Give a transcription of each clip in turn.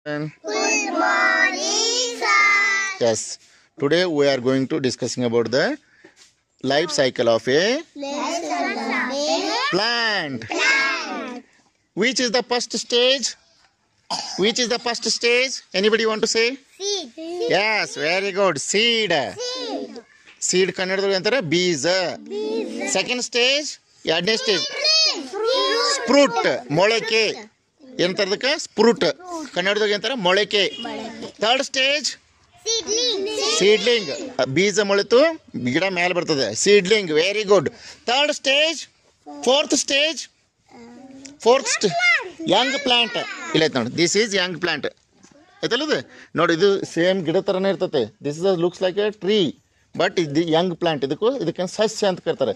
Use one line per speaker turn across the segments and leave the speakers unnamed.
Good morning, sir.
Yes, today we are going to discussing about the life cycle of a plant. Which is the first stage? Which is the first stage? Anybody want to say?
Seed.
Yes, very good. Seed. Seed ಕನ್ನಡದಲ್ಲಿ ಅಂತಾರೆ ಬೀಜ. Second stage, ಎರಡನೇ stage ಸ್ಪ್ರೂಟ್, ಮೊಳಕೆ. ಏನಂತಾರದಕ್ಕೆ? ಸ್ಪ್ರೂಟ್ ಕನ್ನಡದಾಗ ಅಂತಾರೆ ಮೊಳಕೆ. Third stage seedling, ಬೀಜ ಮೊಳೆತು ಗಿಡ ಮೇಲೆ ಬರ್ತದೆ. Seedling, very good. Third stage, fourth stage, Young plant. ಇಲ್ಲ ಐತೆ ನೋಡಿ, ದಿಸ್ ಈಸ್ ಯಂಗ್ ಪ್ಲಾಂಟ್ ಆಯ್ತಲ್ಲ ಇದು. ನೋಡಿ, ಇದು ಸೇಮ್ ಗಿಡ ಥರನೇ ಇರ್ತತೆ. This is looks like a tree, but ಇದು ಯಂಗ್ ಪ್ಲಾಂಟ್. ಇದಕ್ಕೆ ಸಸ್ಯ ಅಂತ ಕರ್ತಾರೆ.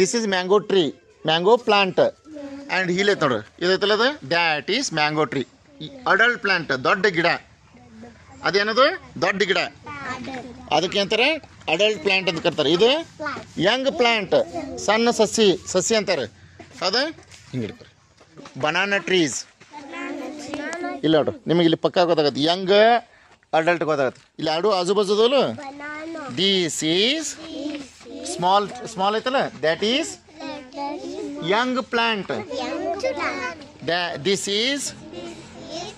This is mango tree, mango plant. And ಹೀಲೈತೆ ನೋಡ್ರಿ, ಇದೈತಲ್ಲ ಅದು, that is mango tree. Adult plant, ದೊಡ್ಡ ಗಿಡ. ಅದೇನದು? ದೊಡ್ಡ ಗಿಡ. ಅದಕ್ಕೆ ಅಂತಾರೆ ಅಡಲ್ಟ್ ಪ್ಲಾಂಟ್ ಅಂತ ಕರ್ತಾರೆ. ಇದು ಯಂಗ್ ಪ್ಲಾಂಟ್, ಸಣ್ಣ ಸಸಿ ಅಂತಾರೆ. ಹೌದಾ? ಹಿಂಗೆ ಹಿಡ್ತಾರೆ. Banana trees. ಇಲ್ಲ ನೋಡ್ರಿ, ನಿಮಗೆ ಇಲ್ಲಿ ಪಕ್ಕ ಗೊತ್ತಾಗತ್ತೆ. ಯಂಗ್, ಅಡಲ್ಟ್ ಗೊತ್ತಾಗತ್ತೆ. ಇಲ್ಲಿ ಎರಡು ಆಜು ಬಾಜುದಲ್ಲ. ದಿಸ್ ಈಸ್ ಸ್ಮಾಲ್ ಐತಲ್ಲ, that is Young plant. This is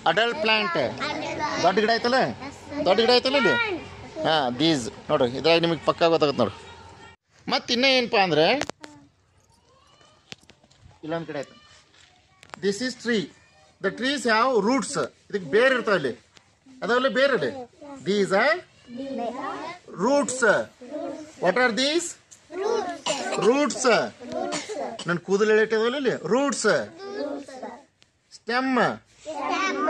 adult plant. ದೊಡ್ಡ ಗಿಡ ಐತಲ್ಲ, ಇಲ್ಲಿ. ಹಾಂ, ದೀಸ್ ನೋಡ್ರಿ, ಇದ್ರಾಗ ನಿಮಗೆ ಪಕ್ಕ ಗೊತ್ತಾಗತ್ತೆ ನೋಡ್ರಿ. ಮತ್ತು ಇನ್ನೂ ಏನಪ್ಪ ಅಂದ್ರೆ, ಇಲ್ಲೊಂದು ಕಡೆ ಆಯ್ತು. This is tree. The trees have roots. ಇದಕ್ಕೆ ಬೇರೆ ಇರ್ತಾವೆ ಇಲ್ಲಿ, ಅದಾವಲ್ಲ ಬೇರೆ ಇದೆ. These are roots. What are these? Roots. ನನ್ನ ಕೂದಲು ಎಳೆಟದಲ್ಲ ಇಲ್ಲಿ, ರೂಟ್ಸ್. ಸ್ಟೆಮ್,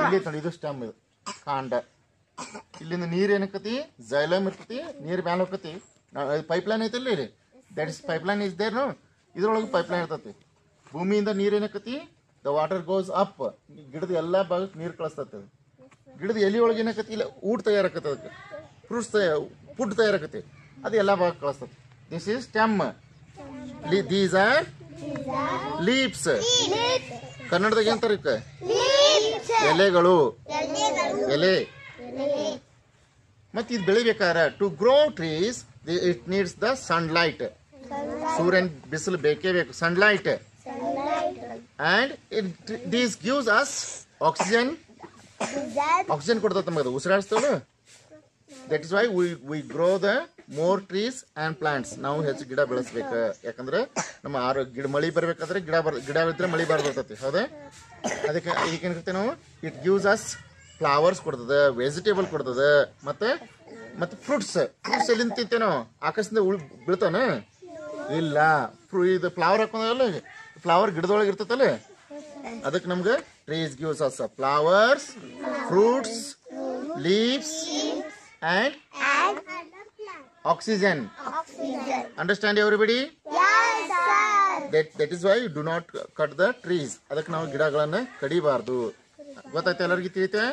ಇಲ್ಲಿ ನೋಡಿ, ಇದು ಸ್ಟೆಮ್, ಇದು ಕಾಂಡ. ಇಲ್ಲಿಂದ ನೀರು ಏನಕ್ಕತಿ? ಜೈಲಮ್ ಇರ್ತತಿ, ನೀರು ಮ್ಯಾಲ ಹೋಗತಿ. ಪೈಪ್ಲೈನ್ ಐತಲ್ಲ ಇಲ್ಲಿ, that is pipeline is there. ಇದ್ರೊಳಗೆ ಪೈಪ್ಲೈನ್ ಇರ್ತತಿ. ಭೂಮಿಯಿಂದ ನೀರು ಏನಕ್ಕತಿ? The water goes up. ಗಿಡದ ಎಲ್ಲ ಭಾಗಕ್ಕೆ ನೀರು ಕಳಿಸ್ತದೆ. ಗಿಡದ ಎಲೆ ಒಳಗೆ ಏನಾಕತಿ? ಇಲ್ಲ, ಊಟ ತಯಾರಾಕತಿ. ಅದಕ್ಕೆ ಫುಡ್ ತಯಾರಾಕತಿ. ಅದು ಎಲ್ಲ ಭಾಗ ಕಳಿಸ್ತದೆ. This is stem. These are leaves. ಕನ್ನಡದಾಗ ಏನಂತಾರೆ? ಎಲೆಗಳು, ಎಲೆ. ಮತ್ತು ಇದು ಬೆಳಿಬೇಕಾದ್ರೆ, to grow trees it needs the sunlight. ಸೂರ್ಯನ ಬಿಸಿಲು ಬೇಕೇ ಬೇಕು, sunlight. And this gives us oxygen. Oxygen ಕೊಡ್ತದೆ ನಮಗೆ, ಉಸಿರಾಡಿಸ್ತೇವಲ್ಲ. That is why we grow the more trees and plants. ನಾವು ಹೆಚ್ಚು ಗಿಡ ಬೆಳೆಸ್ಬೇಕು. ಯಾಕಂದ್ರೆ ನಮ್ಮ ಗಿಡ ಮಳೆ ಬರಬೇಕಾದ್ರೆ ಗಿಡ ಇದ್ರೆ ಮಳೆ ಬರ್ತೈತಿ. ಹೌದಾ? ಅದಕ್ಕೆ ಏನಿರುತ್ತೆ ನಾವು, ಇಟ್ ಗಿವ್ಸ್ ಅಸ್ ಫ್ಲವರ್ಸ್ ಕೊಡ್ತದೆ, ವೆಜಿಟೇಬಲ್ ಕೊಡ್ತದೆ, ಮತ್ತು ಫ್ರೂಟ್ಸ್. ಎಲ್ಲಿಂದ ತಿಂತೇವೆ ನಾವು? ಆಕಾಶದಿಂದ ಬೀಳ್ತಾನ? ಇಲ್ಲ, ಇದು ಫ್ಲವರ್ ಹಾಕೊಂಡಲ್ಲ, ಫ್ಲವರ್ ಗಿಡದೊಳಗೆ ಇರ್ತೈತಲ್ಲ. ಅದಕ್ಕೆ ನಮ್ಗೆ trees gives us flowers, fruits, leaves and oxygen. Understand everybody?
Yes, sir.
That is why you do not cut the trees. ಅದಕ್ಕೆ ನಾವು ಗಿಡಗಳನ್ನು ಕಡಿಬಾರ್ದು. ಗೊತ್ತಾಯ್ತು ಎಲ್ಲರಿಗೂ? ತಿಳಿತೆ?